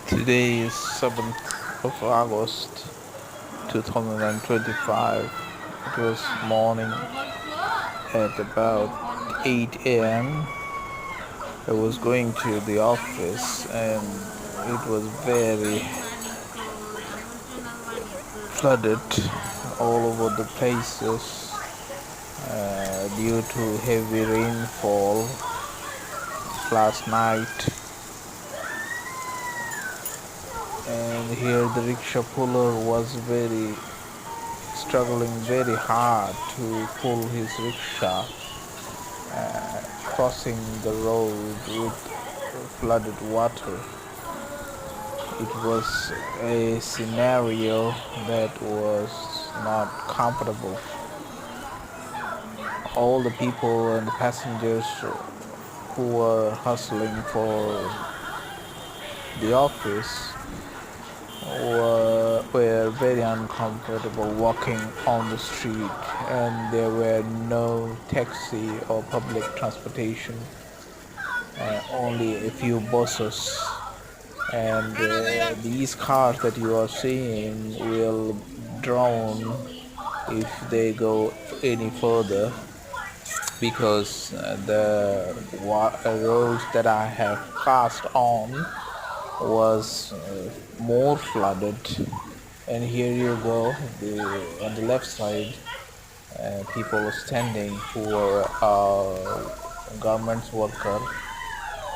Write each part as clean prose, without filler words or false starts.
Today is 7th of August 2025. It was morning at about 8 a.m. I was going to the office and it was very flooded all over the places due to heavy rainfall last night. And here the rickshaw puller was struggling very hard to pull his rickshaw, crossing the road with flooded water. It was a scenario that was not comfortable. All the people and the passengers who were hustling for the office were very uncomfortable walking on the street, and there were no taxi or public transportation, only a few buses. And these cars that you are seeing will drown if they go any further, because the roads that I have passed on was more flooded. And here you go, on the left side, people standing who were government worker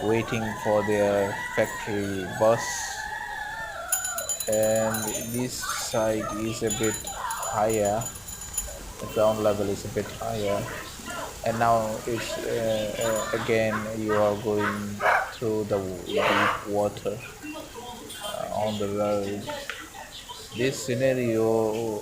waiting for their factory bus. And this side is a bit higher, the ground level is a bit higher, and now it's again you are going through the deep water on the road. This scenario